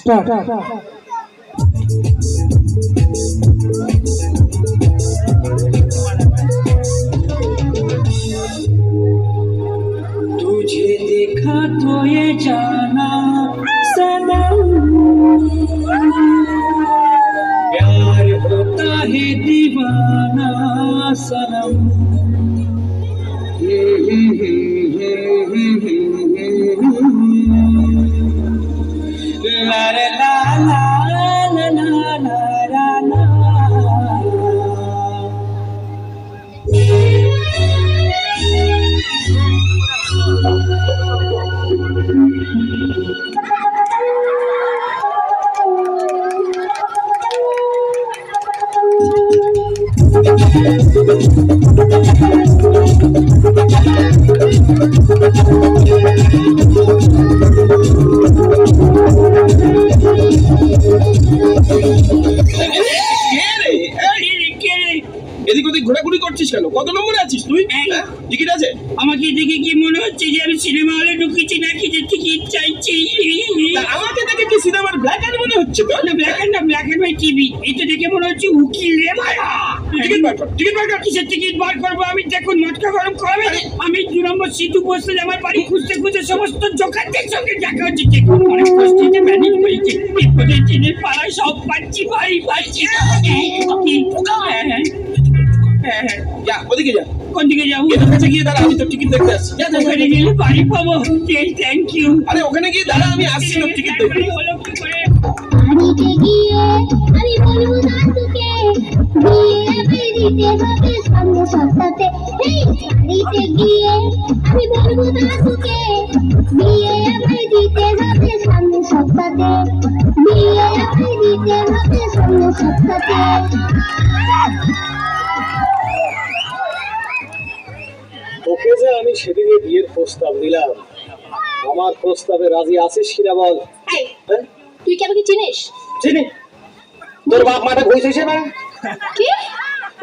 Start. तुझे देखा तो ये जाना सनम, प्यार होता है दीवाना सनम। ला ला ला ला ला ला ला ला। এদিক ওদিক ঘোরাঘুরি করছিস কেন? কত নম্বরে আছিস তুই? টিকিট আছে? আমাকে দেখে কি মনে হচ্ছে যে আমি সিনেমা হলে ঢুকেছি নাকি যে টিকিট চাইছি? তা আমাকে দেখে কি সিনেমার ব্ল্যাক অ্যান্ড মনে হচ্ছে তো? না, ব্ল্যাক অ্যান্ড হোয়াইট টিভি। এটা দেখে মনে হচ্ছে উকিল রে ভাইয়া। টিকিট বার কর, টিকিট বার কর। কিসের টিকিট বার করবো আমি? দেখুন মটকা গরম করাবে। আমি 2 নম্বর সিটু বসলে আমার বাড়ি খুঁজতে খুঁজতে সমস্ত জোকারদের সঙ্গে দেখা হচ্ছে। দেখুন অনেক কষ্টে ম্যানেজ করেছি। বিপদের দিনে পাড়ায় সব পাচ্ছি, বাড়ি পাচ্ছি। হ্যাঁ, যা ওদিকে যা। কোন দিকে যাবো? এদের কাছে গিয়ে দাঁড়া, আমি তোর টিকিট দেখতে আসছি। যা যা যা। ওখানে গেলে বাড়ি পাবো। Thank you. আরে ওখানে গিয়ে দাঁড়া, আমি আসছি তোর টিকিট দেখতে। হলো কি করে? বাড়িতে গিয়ে আমি বলবো দাদুকে বিয়ে দিতে হবে সামনে সপ্তাহে। বাড়িতে গিয়ে আমি বলবো দাদুকে বিয়ে দিতে হবে সামনে সপ্তাহে। বিয়ে দিতে হবে সামনে সপ্তাহে। তোকে যে আমি সেদিনে বিয়ের প্রস্তাব দিলাম, আমার প্রস্তাবে রাজি আছিস কিনা বল? এই, তুই কি আমাকে চিনিস? চিনি। তোর বাপ মাঠে বসেছে না, কি?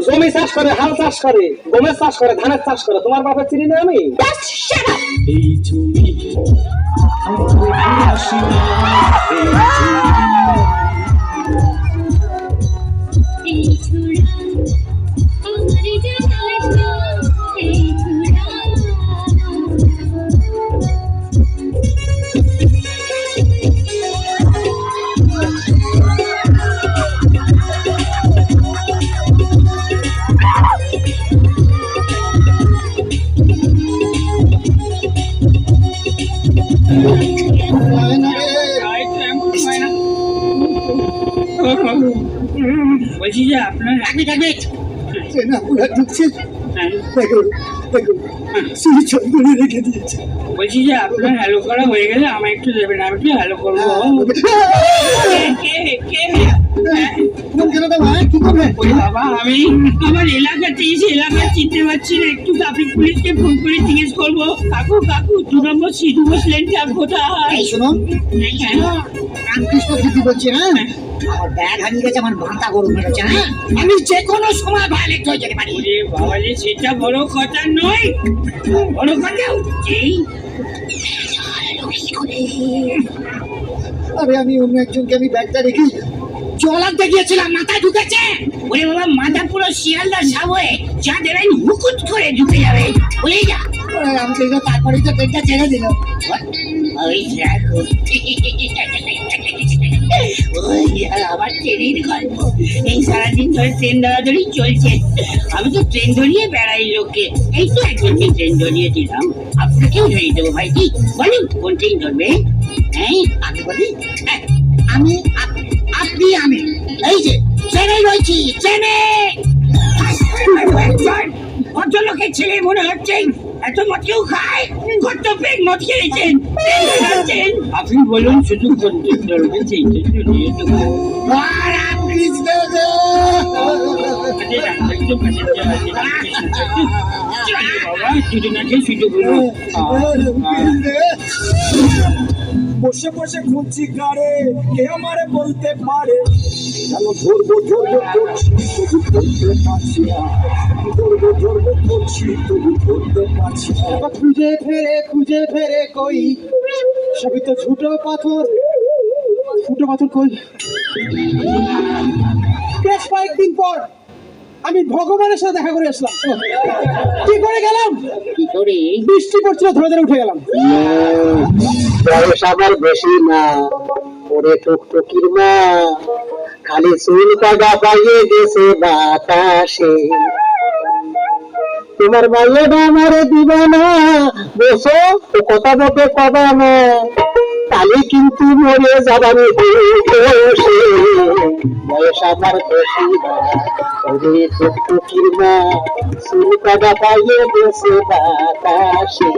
জমি চাষ করে, হাল চাষ করে, গমের চাষ করে, ধানের চাষ করে। তোমার বাপের চিনি না আমি? Just shut up! এই ছবি আসি না, এই ছুরা আমার জানা, এই ছুরা বলছি যে আপনার বলছি যে আপনার হ্যালো করা হয়ে গেলে আমায় একটু দেবেন, আমি একটু হ্যালো করবো। ওই বাবা, আমি আমার এলাকাতে এসে এলাকা চিনতে পারছি না। একটু ট্রাফিক পুলিশকে ফোন করে জিজ্ঞেস করবো, কাকু কাকু 2 নম্বর সিটু বসলেনটা কোথায়? শুনুন, রামকৃষ্ণ দিদি বলছি। হ্যাঁ, আমার ব্যাগ হারিয়ে গেছে, আমার মাথা গরম হয়ে গেছে। হ্যাঁ, আমি যে কোনো সময় ভায়োলেট হয়ে যেতে পারি। ওরে বাবা রে, সেটা বড় কথা নয়, বড় কথা হচ্ছে আরে আমি অন্য একজনকে আমি ব্যাগটা রেখে চলাতে গিয়েছিলাম, মাথায় ঢুকেছে। ওরে বাবা, মাথা পুরো শিয়ালদার সাবয়ে যাদের আইন হুকুট করে ঢুকে যাবে। বলে যা রামকৃষ্ণ, তারপরেই তো ট্রেনটা ছেড়ে দিল। ওই দেখো, ওই আবার ট্রেনের গল্প। এই সারাদিন ধরে ট্রেন ধরাধরি চলছে। আমি তো ট্রেন ধরিয়ে বেড়াই লোককে। এই তো একজনকে ট্রেন ধরিয়ে দিলাম, আপনাকেও ধরিয়ে দেবো। ভাই কি বলেন, কোন ট্রেন ধরবে? হ্যাঁ, আগে বলি। আমি, আপনি, আমি এই যে ট্রেনে রয়েছি, ট্রেনে। ভদ্রলোকের ছেলে মনে হচ্ছে। এত মদ কেউ খায়? কত পেট মদ খেয়েছেন? আপনি বলুন, শুধু কোন ট্রেন ধরবে সেই ট্রেন ধরিয়ে দেবো। রামকৃষ্ণ বসে বসে খুঁজছি কারে, কে আমারে বলতে পারে কেন ধরবো ধরবো করছি তবু ধরতে পারছি না, ধরবো ধরবো করছি তবু ধরতে পারছি না। খুঁজে ফেরে কই সবই তো ঝুটো পাথর, ফুটো পাথর কই? বেশ কয়েকদিন পর আমি ভগবানের সাথে দেখা করে আসলাম। কি করে গেলাম? কি করে? বৃষ্টি পড়ছিল, ধরে ধরে উঠে গেলাম। বয়স আমার বেশি না, ওরে টুকটুকির মা, খালি চুল কাটা পাইয়ে গেছে বাতাসে। তোমার মাইয়াটা আমারে দিবা না, বসো তো কথা বলতে কবা না, তাহলে কিন্তু মরে যাবানি বসে। বয়স আমার বেশি না, ওরে টুকটুকির মা, চুল কাটা পাইয়ে গেছে বাতাসে।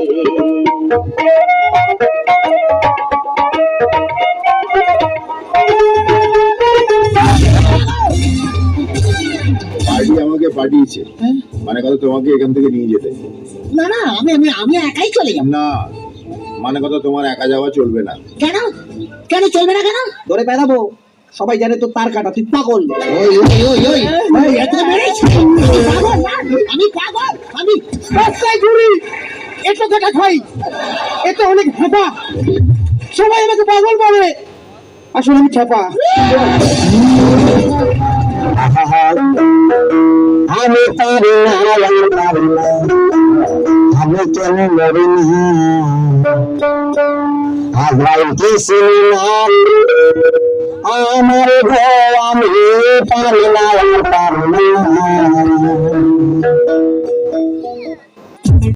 পার্টি আমাকে পাঠিয়েছে, মানে কথা তোমাকে এখান থেকে নিয়ে যেতে। না না, আমি আমি আমি একাই চলে যাব। না, মানে কথা তোমার একা যাওয়া চলবে না। কেন? কেন চলবে না কেন? ধরে বেড়াবো, সবাই জানে তো তার কাটা, তুই পাগল। ওই ওই ওই ওই ওই, এত মেরেছি। পাগল না, আমি পাগল, আমি রাস্তায় ঘুরি, এত টাকা খাই, এত অনেক হাঁপা, সবাই আমাকে পাগল বলে, আসলে আমি ছাপা। আমি পারি না, আমি পারি না, আমি কেন মরি না, আজরাইল কিছু না, আমার ঘর আমি পারি না, আমি পারি না।